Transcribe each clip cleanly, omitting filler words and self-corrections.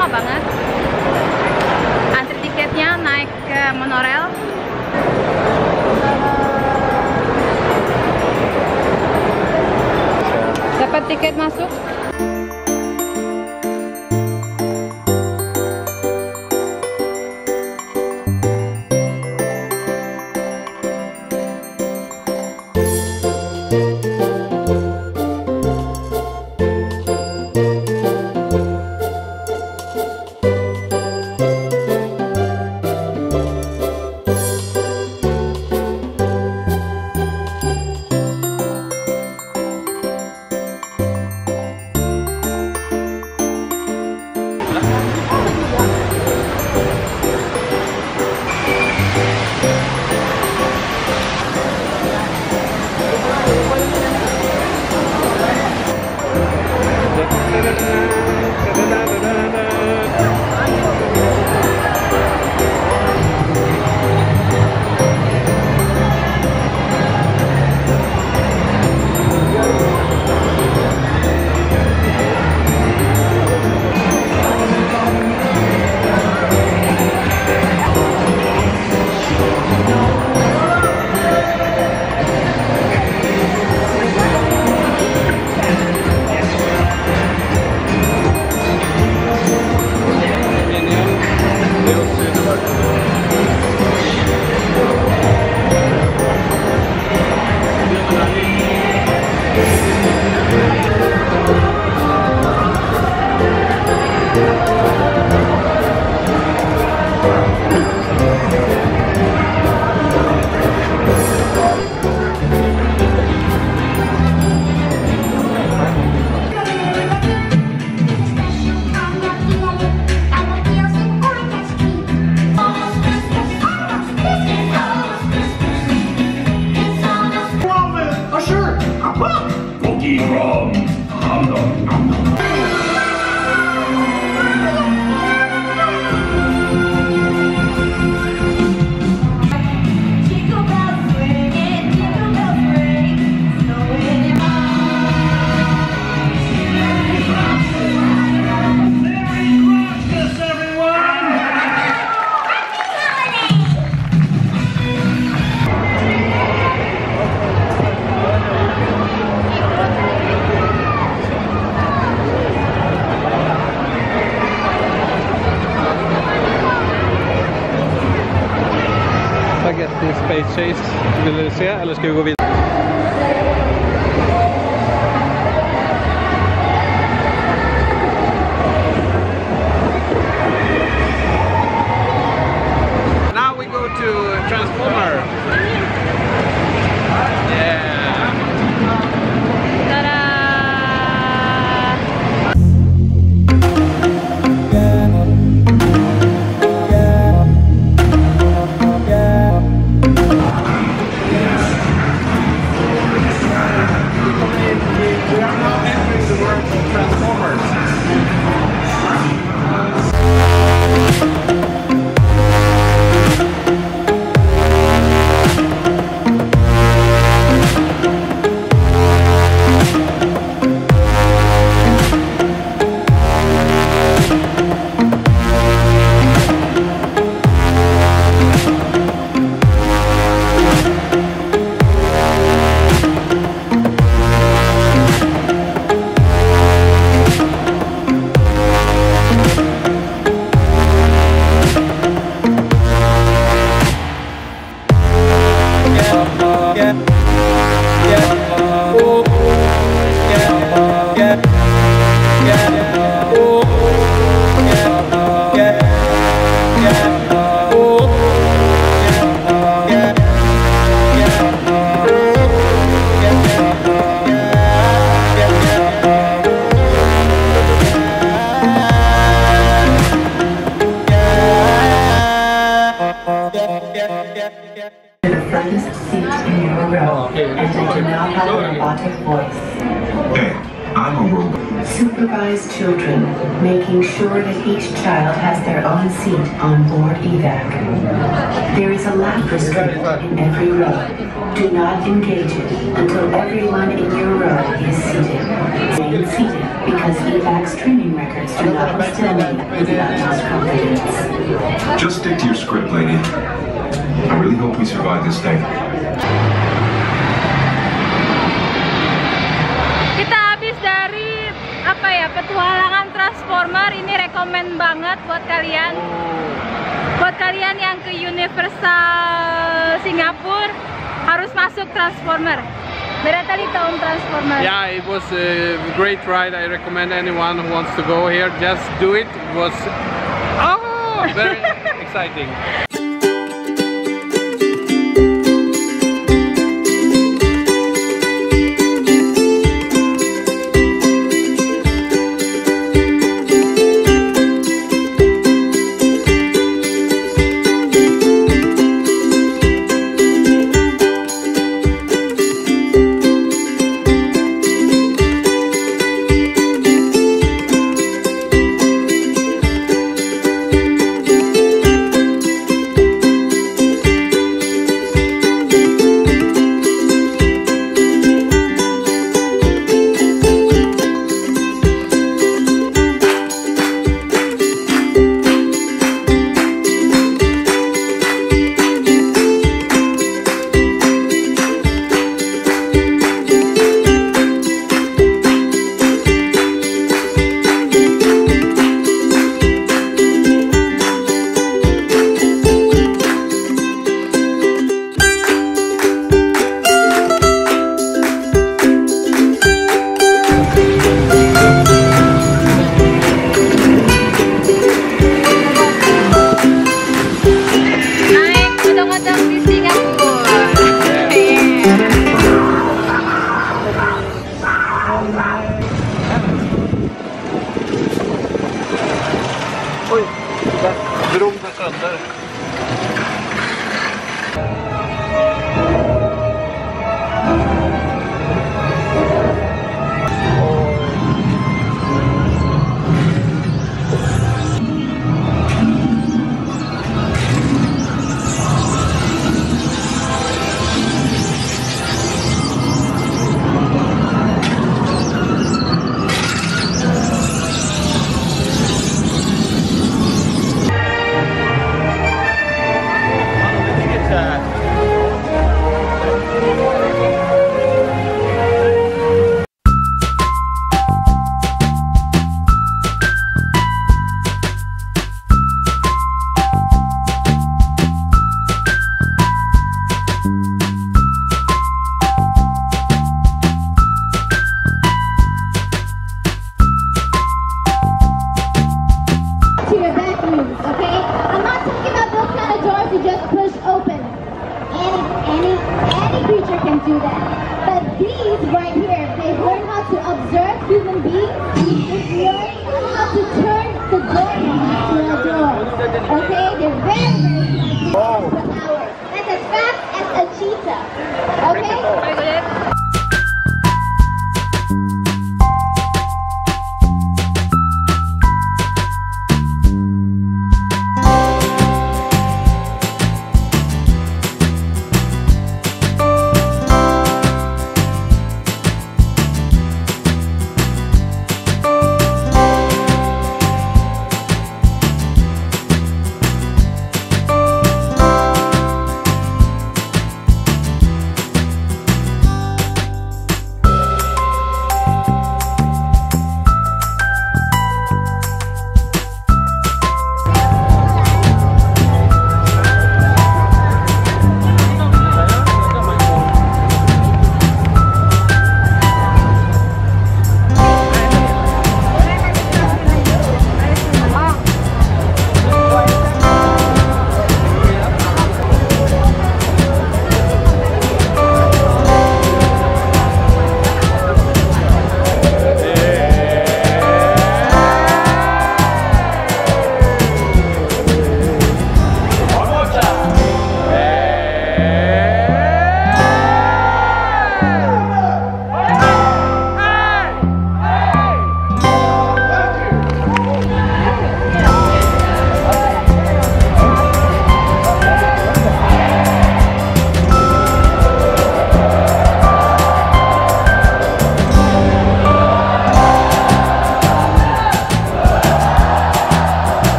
lama banget. Antri tiketnya naik ke monorail. Dapat tiket masuk. Spaghetti Space Chase. Vill du se eller ska vi gå vidare? Now we go to Transformer. Yeah. And I will now have a robotic voice. Hey, I'm a robot. Supervise children, making sure that each child has their own seat on board EVAC. There is a lap restraint in every row. Do not engage it until everyone in your row is seated. Stay seated because EVAC's training records do not instill me with the utmost confidence. Just stick to your script, lady. I really hope we survive this thing. Kita habis dari apa ya, petualangan Transformer. Ini rekomen banget buat kalian. Buat kalian yang ke Universal Singapura harus masuk Transformer. Berapa kali tahun Transformer? Yeah, it was a great ride. I recommend anyone who wants to go here, just do it. It was very exciting. Oj, bron går sönder. creature can do that. But these right here, they learn how to observe human beings. They learn how to turn the door to a door. Okay? They're very, very smart. That's as fast as a cheetah. Okay?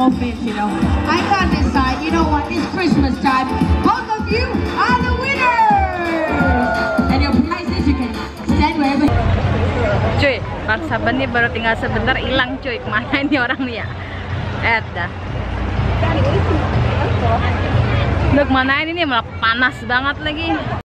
moments, you know. I got this side. You know what? It's Christmas time. Both of you are the winners! And your prizes, you can stand wherever. Cuy, Marsaban nih baru tinggal sebentar hilang cuy. Kemana ini orang nih ya? Dah. Udah kemana ini nih? Malah panas banget lagi.